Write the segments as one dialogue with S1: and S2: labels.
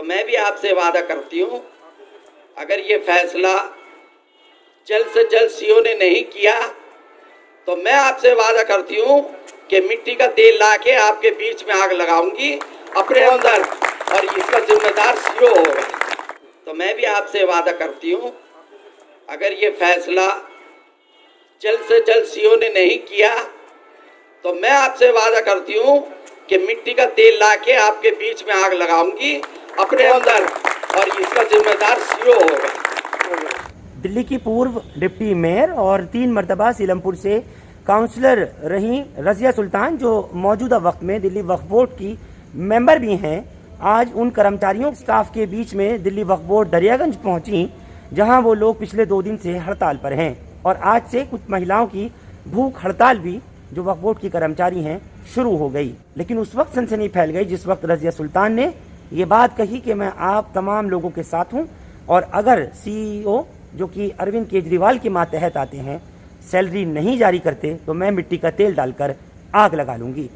S1: तो मैं भी आपसे वादा करती हूँ, अगर ये फैसला जल्द से जल्द सीओ ने नहीं किया तो मैं आपसे वादा करती हूँ कि मिट्टी का तेल लाके आपके बीच में आग लगाऊंगी अपने अंदर, और इसका जिम्मेदार सीओ होगा। तो मैं भी आपसे वादा करती हूँ, अगर ये फैसला जल्द से जल्द सीओ ने नहीं किया तो मैं आपसे वादा करती हूँ कि मिट्टी का तेल लाके आपके बीच में आग लगाऊंगी अपने अंदर, और इसका जिम्मेदार सीओ होगा।
S2: दिल्ली की पूर्व डिप्टी मेयर और 3 मरतबा सीलमपुर से काउंसलर रही रज़िया सुल्तान, जो मौजूदा वक्त में दिल्ली वक्फ बोर्ड की मेंबर भी हैं, आज उन कर्मचारियों स्टाफ के बीच में दिल्ली वक्फ बोर्ड दरियागंज पहुंची, जहां वो लोग पिछले 2 दिन से हड़ताल पर हैं। और आज से कुछ महिलाओं की भूख हड़ताल भी, जो वक्फ बोर्ड की कर्मचारी हैं, शुरू हो गई। लेकिन उस वक्त सनसनी फैल गई जिस वक्त रज़िया सुल्तान ने ये बात कही कि मैं आप तमाम लोगों के साथ हूँ, और अगर सीईओ जो कि अरविंद केजरीवाल के मातहत आते हैं सैलरी नहीं जारी करते तो मैं मिट्टी का तेल डालकर आग लगा लूंगी।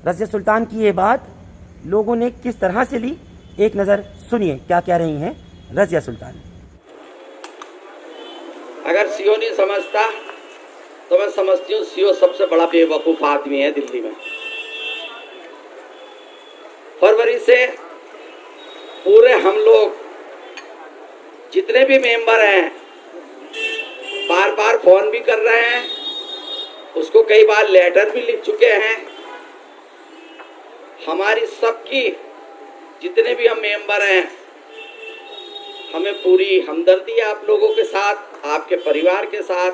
S2: रज़िया सुल्तान की ये बात लोगों ने किस तरह से ली, एक नज़र सुनिए क्या कह रही हैं रज़िया सुल्तान।
S1: अगर सीओ नहीं समझता तो मैं समझती हूँ सीओ सबसे बड़ा बेवकूफ आदमी है दिल्ली में। फरवरी से पूरे हम लोग जितने भी मेंबर हैं बार बार फोन भी कर रहे हैं, उसको कई बार लेटर भी लिख चुके हैं। हमारी सबकी जितने भी हम मेंबर हैं, हमें पूरी हमदर्दी है आप लोगों के साथ, आपके परिवार के साथ,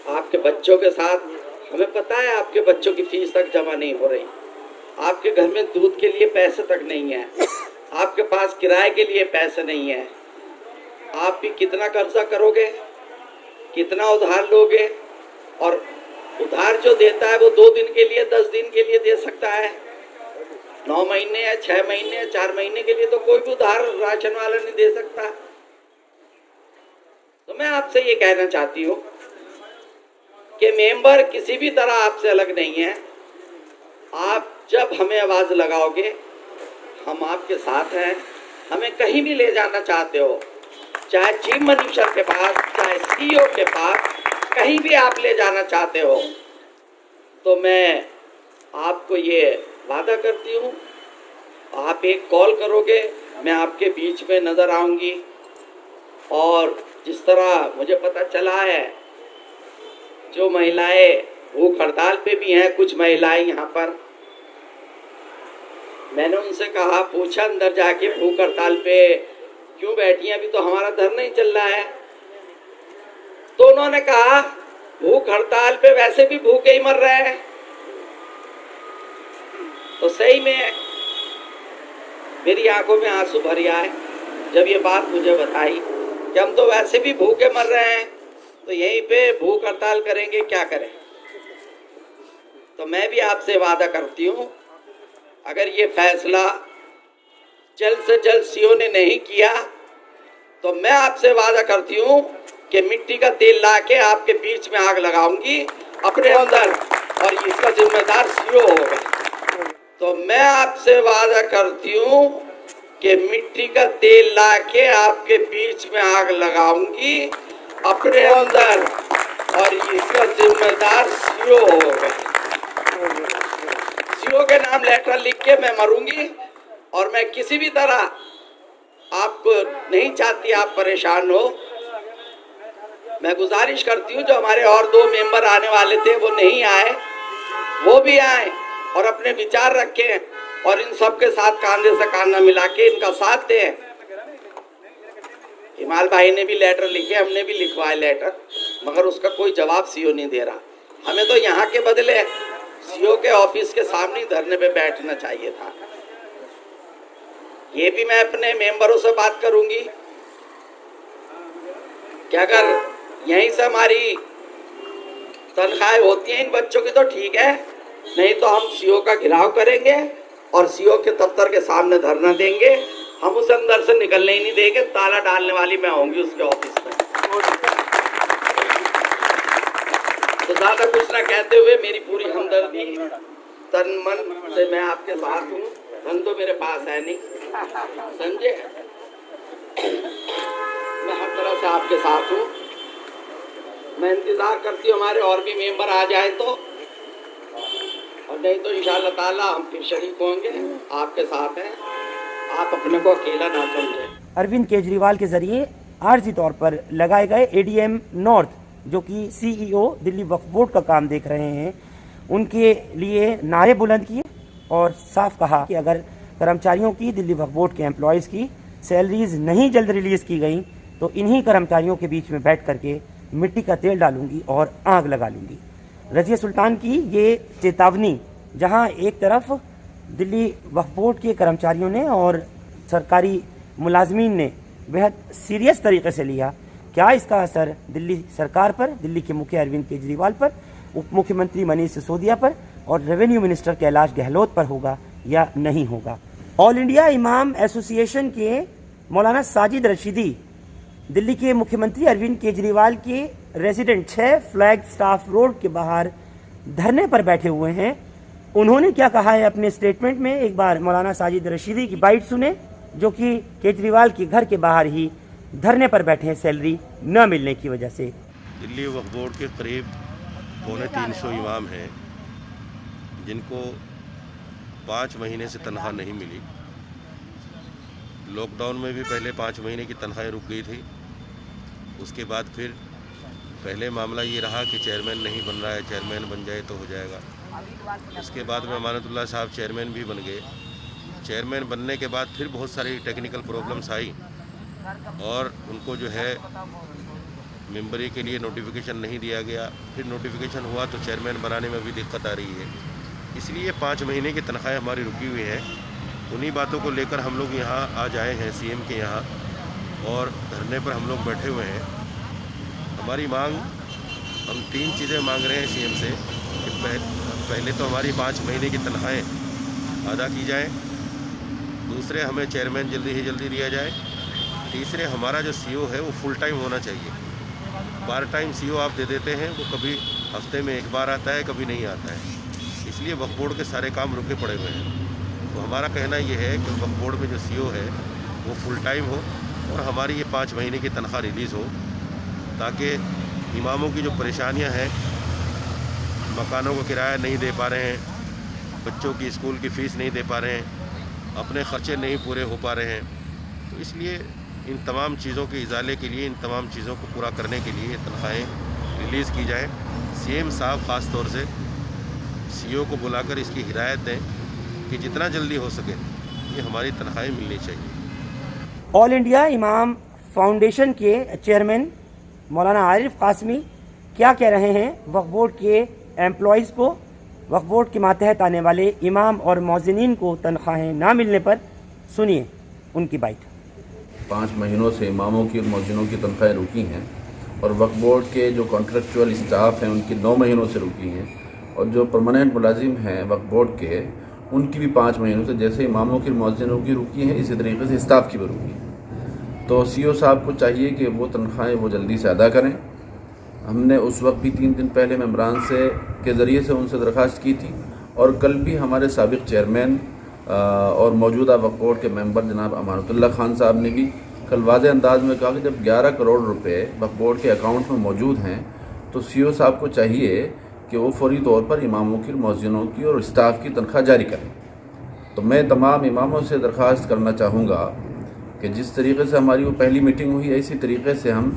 S1: आपके बच्चों के साथ। हमें पता है आपके बच्चों की फीस तक जमा नहीं हो रही, आपके घर में दूध के लिए पैसे तक नहीं है, आपके पास किराए के लिए पैसे नहीं है। आप भी कितना कर्जा करोगे, कितना उधार लोगे, और उधार जो देता है वो 2 दिन के लिए 10 दिन के लिए दे सकता है, 9 महीने या 6 महीने या 4 महीने के लिए तो कोई भी उधार राशन वाला नहीं दे सकता। तो मैं आपसे ये कहना चाहती हूँ कि मेंबर किसी भी तरह आपसे अलग नहीं है। आप जब हमें आवाज लगाओगे हम आपके साथ हैं। हमें कहीं भी ले जाना चाहते हो, चाहे चीफ मिनिस्टर के पास, चाहे सीईओ के पास, कहीं भी आप ले जाना चाहते हो, तो मैं आपको ये वादा करती हूँ, आप एक कॉल करोगे मैं आपके बीच में नज़र आऊँगी। और जिस तरह मुझे पता चला है, जो महिलाएं भूख हड़ताल पे भी हैं, कुछ महिलाएं यहाँ पर, मैंने उनसे कहा, पूछा अंदर जाके भूख हड़ताल पे क्यों बैठी हैं, अभी तो हमारा धरना ही चल रहा है। तो उन्होंने कहा भूख हड़ताल पे वैसे भी भूखे ही मर रहे हैं। तो सही में मेरी आंखों में आंसू भर आए जब ये बात मुझे बताई कि हम तो वैसे भी भूखे मर रहे हैं, तो यहीं पे भूख हड़ताल करेंगे, क्या करें। तो मैं भी आपसे वादा करती हूँ, अगर ये फैसला जल्द से जल्द सीओ ने नहीं किया तो मैं आपसे वादा करती हूँ कि मिट्टी का तेल लाके आपके बीच में आग लगाऊंगी अपने अंदर, और इसका जिम्मेदार सीओ होगा। तो मैं आपसे वादा करती हूँ कि मिट्टी का तेल लाके आपके बीच में आग लगाऊंगी अपने अंदर, और इसका जिम्मेदार सीओ होगा। सीओ के नाम लेटर लिख के मैं मरूंगी, और मैं किसी भी तरह आपको नहीं चाहती आप परेशान हो। मैं गुजारिश करती हूँ, जो हमारे और 2 मेंबर आने वाले थे वो नहीं आए, वो भी आए और अपने विचार रखें, और इन सब के साथ कांधे से कांधा मिला के इनका साथ दें। हिमाल भाई ने भी लेटर लिखे, हमने भी लिखवाए लेटर, मगर उसका कोई जवाब सीओ नहीं दे रहा। हमें तो यहाँ के बदले सीओ के ऑफिस के सामने धरने पे बैठना चाहिए था। ये भी मैं अपने मेंबरों से बात करूंगी कि अगर यहीं से हमारी तनख्वाहें होती हैं इन बच्चों की तो ठीक है, नहीं तो हम सीओ का घेराव करेंगे और सीओ के दफ्तर के सामने धरना देंगे। हम उसे अंदर से निकलने ही नहीं देंगे, ताला डालने वाली मैं होंगी उसके ऑफिस में। तो ज्यादा कुछ ना कहते हुए, मेरी पूरी हमदर्दी, तन मन से मैं आपके साथ हूँ। धन तो मेरे पास है नहीं, समझे। मैं हर तरह से आपके साथ हूँ। मैं इंतज़ार करती हूँ हमारे और भी मेंबर आ जाए तो, और नहीं तो इंशाअल्लाह ताला हम फिर शरीक होंगे, आपके साथ हैं। आप अपने को अकेला ना समझें।
S2: अरविंद केजरीवाल के जरिए आर्जी तौर पर लगाए गए एडीएम नॉर्थ, जो कि सीईओ दिल्ली वक्फ बोर्ड का काम देख रहे हैं, उनके लिए नारे बुलंद किए और साफ कहा कि अगर कर्मचारियों की, दिल्ली वक्फ बोर्ड के एम्प्लॉयज़ की सैलरीज नहीं जल्द रिलीज़ की गई तो इन्हीं कर्मचारियों के बीच में बैठ करके मिट्टी का तेल डालूंगी और आग लगा लूंगी। रज़िया सुल्तान की ये चेतावनी, जहां एक तरफ दिल्ली वक्फ बोर्ड के कर्मचारियों ने और सरकारी मुलाजमीन ने बेहद सीरियस तरीके से लिया, क्या इसका असर दिल्ली सरकार पर, दिल्ली के मुखिया अरविंद केजरीवाल पर, उप मुख्यमंत्री मनीष सिसोदिया पर और रेवेन्यू मिनिस्टर कैलाश गहलोत पर होगा या नहीं होगा। ऑल इंडिया इमाम एसोसिएशन के मौलाना साजिद रशीदी दिल्ली के मुख्यमंत्री अरविंद केजरीवाल के रेजिडेंट 6 फ्लैग स्टाफ रोड के बाहर धरने पर बैठे हुए हैं। उन्होंने क्या कहा है अपने स्टेटमेंट में, एक बार मौलाना साजिद रशीदी की बाइट सुने, जो कि केजरीवाल के घर के बाहर ही धरने पर बैठे हैं सैलरी न मिलने की वजह से।
S3: दिल्ली वक्फ बोर्ड के करीब 250 इमाम हैं जिनको 5 महीने से तनख्वाह नहीं मिली। लॉकडाउन में भी पहले 5 महीने की तनख्वाहें रुक गई थी। उसके बाद फिर पहले मामला ये रहा कि चेयरमैन नहीं बन रहा है, चेयरमैन बन जाए तो हो जाएगा। उसके बाद में अमानतुल्लाह साहब चेयरमैन भी बन गए। चेयरमैन बनने के बाद फिर बहुत सारी टेक्निकल प्रॉब्लम्स आई और उनको जो है मेंबरी के लिए नोटिफिकेशन नहीं दिया गया। फिर नोटिफिकेशन हुआ तो चेयरमैन बनाने में भी दिक्कत आ रही है। इसलिए 5 महीने की तनख्वाहें हमारी रुकी हुई हैं। उन्हीं बातों को लेकर हम लोग यहाँ आज आए हैं सीएम के यहाँ और धरने पर हम लोग बैठे हुए हैं। हमारी मांग, हम 3 चीज़ें मांग रहे हैं सीएम से कि पहले तो हमारी 5 महीने की तनख्वाहें अदा की जाएं, दूसरे हमें चेयरमैन जल्दी दिया जाए, तीसरे हमारा जो सीईओ है वो फुल टाइम होना चाहिए। पार्ट टाइम सीईओ आप दे देते हैं, वो कभी हफ्ते में 1 बार आता है, कभी नहीं आता है। इसलिए वक्फ बोर्ड के सारे काम रुके पड़े हुए हैं। तो हमारा कहना ये है कि वक्फ बोर्ड में जो सीईओ है वो फुल टाइम हो और हमारी ये 5 महीने की तनख्वाह रिलीज़ हो, ताकि इमामों की जो परेशानियां हैं, मकानों को किराया नहीं दे पा रहे हैं, बच्चों की स्कूल की फ़ीस नहीं दे पा रहे हैं, अपने ख़र्चे नहीं पूरे हो पा रहे हैं, तो इसलिए इन तमाम चीज़ों के इजाले के लिए, इन तमाम चीज़ों को पूरा करने के लिए तनख्वाहें रिलीज़ की जाएँ। सीएम साहब ख़ास तौर से सीईओ को बुलाकर इसकी हिदायत दें कि जितना जल्दी हो सके ये हमारी तनख्वाहें मिलनी चाहिए।
S2: ऑल इंडिया इमाम फाउंडेशन के चेयरमैन मौलाना आरिफ कासमी क्या कह रहे हैं वक्फ बोर्ड के एम्प्लॉयज़ को, वक्फ बोर्ड के मातहत आने वाले इमाम और मौज़िनीन को तनख्वाहें ना मिलने पर, सुनिए उनकी बाइट।
S4: 5 महीनों से इमामों की और मौज़िनों की तनख्वाहें रुकी हैं और वक्फ बोर्ड के जो कॉन्ट्रेक्चुअल स्टाफ हैं उनकी 9 महीनों से रुकी हैं और जो परमानेंट मुलाजिम हैं वक्फ बोर्ड के उनकी भी 5 महीनों से, जैसे इमामों की मौज़िनों की रुकी हैं इसी तरीके से स्टाफ की भी रुकी है। तो सीईओ साहब को चाहिए कि वो तनख्वाहें वो जल्दी से अदा करें। हमने उस वक्त भी 3 दिन पहले मेम्बरान से के ज़रिए से उनसे दरख्वास्त की थी और कल भी हमारे साबिक़ चेयरमैन और मौजूदा वक्फ बोर्ड के मेंबर जनाब अमानतुल्लाह खान साहब ने भी कल वाज़े अंदाज में कहा कि जब 11 करोड़ रुपए वक्फ बोर्ड के अकाउंट में मौजूद हैं तो सीईओ साहब को चाहिए कि वो फौरी तौर पर इमामों की, मौज़िनों की और स्टाफ की तनख्वाह जारी करें। तो मैं तमाम इमामों से दरख्वास्त करना चाहूँगा कि जिस तरीके से हमारी वो पहली मीटिंग हुई है, इसी तरीके से हम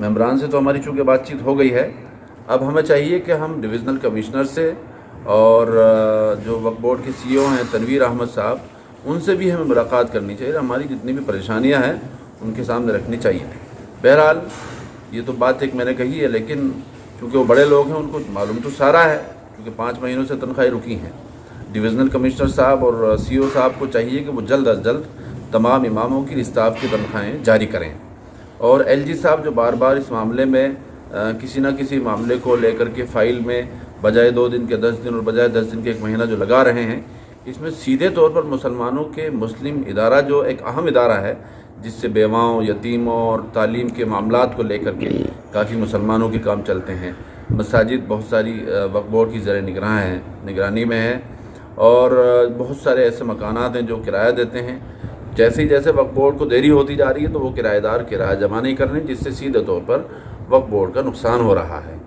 S4: मेम्बरान से तो हमारी चूँकि बातचीत हो गई है, अब हमें चाहिए कि हम डिविज़नल कमिश्नर से और जो वक्फ बोर्ड के सीईओ हैं तनवीर अहमद साहब, उनसे भी हमें मुलाकात करनी चाहिए। हमारी जितनी भी परेशानियां हैं उनके सामने रखनी चाहिए। बहरहाल ये तो बात एक मैंने कही है, लेकिन चूँकि वो बड़े लोग हैं उनको मालूम तो सारा है, क्योंकि 5 महीनों से तनख्वाहें रुकी हैं। डिविज़नल कमिश्नर साहब और सीईओ साहब को चाहिए कि वो जल्द अज जल्द तमाम इमामों की, स्टाफ की तनख्वाहें जारी करें। और एलजी साहब जो बार बार इस मामले में किसी न किसी मामले को लेकर के फ़ाइल में बजाय 2 दिन के 10 दिन और बजाय 10 दिन के 1 महीना जो लगा रहे हैं, इसमें सीधे तौर पर मुसलमानों के मुस्लिम इदारा जो एक अहम इदारा है जिससे बेवाओं, यतीमों और तालीम के मामलात को लेकर के काफ़ी मुसलमानों के काम चलते हैं। मसाजिद बहुत सारी वक्फ बोर्ड की ज़र निगरानी में है और बहुत सारे ऐसे मकानात हैं जो किराया देते हैं। जैसे वक्फ बोर्ड को देरी होती जा रही है तो वो किराएदार किराया जमा नहीं कर रहे, जिससे सीधे तौर पर वक्फ बोर्ड का नुकसान हो रहा है।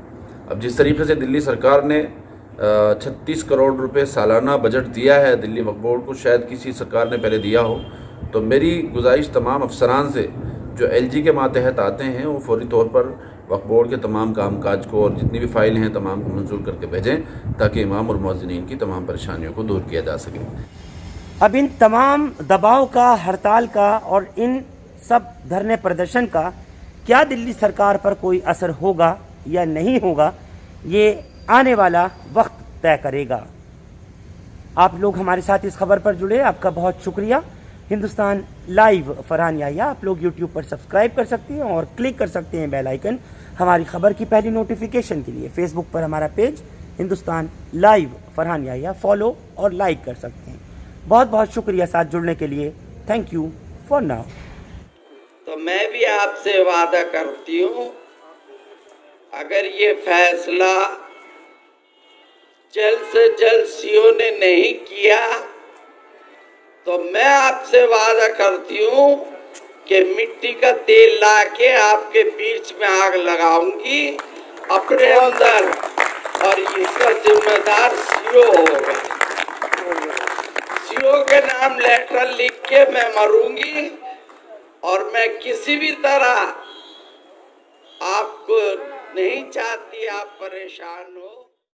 S4: अब जिस तरीके से दिल्ली सरकार ने 36 करोड़ रुपए सालाना बजट दिया है दिल्ली वक्फ बोर्ड को, शायद किसी सरकार ने पहले दिया हो। तो मेरी गुजारिश तमाम अफसरान से जो LG के मातहत आते हैं वो फौरी तौर पर वक्फ बोर्ड के तमाम कामकाज को और जितनी भी फाइलें हैं तमाम को मंजूर करके भेजें, ताकि इमाम और मुअज्जिनीन की तमाम परेशानियों को दूर किया जा सके।
S2: अब इन तमाम दबाव का, हड़ताल का और इन सब धरने प्रदर्शन का क्या दिल्ली सरकार पर कोई असर होगा या नहीं होगा, ये आने वाला वक्त तय करेगा। आप लोग हमारे साथ इस खबर पर जुड़े, आपका बहुत शुक्रिया। हिंदुस्तान लाइव फरहान याहिया आप लोग YouTube पर सब्सक्राइब कर सकते हैं और क्लिक कर सकते हैं बेल आइकन हमारी खबर की पहली नोटिफिकेशन के लिए। फेसबुक पर हमारा page Hindustan live Farhan Yahiya follow और लाइक कर सकते हैं। बहुत बहुत शुक्रिया साथ जुड़ने के लिए। Thank you for now.
S1: तो मैं भी आपसे वादा करती हूँ, अगर ये फैसला जल्द से जल्द सीओ ने नहीं किया तो मैं आपसे वादा करती हूँ कि मिट्टी का तेल लाके आपके बीच में आग लगाऊंगी अपने अंदर, और इसका जिम्मेदार सीओ होगा। सीओ के नाम लेटर लिख के मैं मरूंगी, और मैं किसी भी तरह आपको नहीं चाहती आप परेशान हो।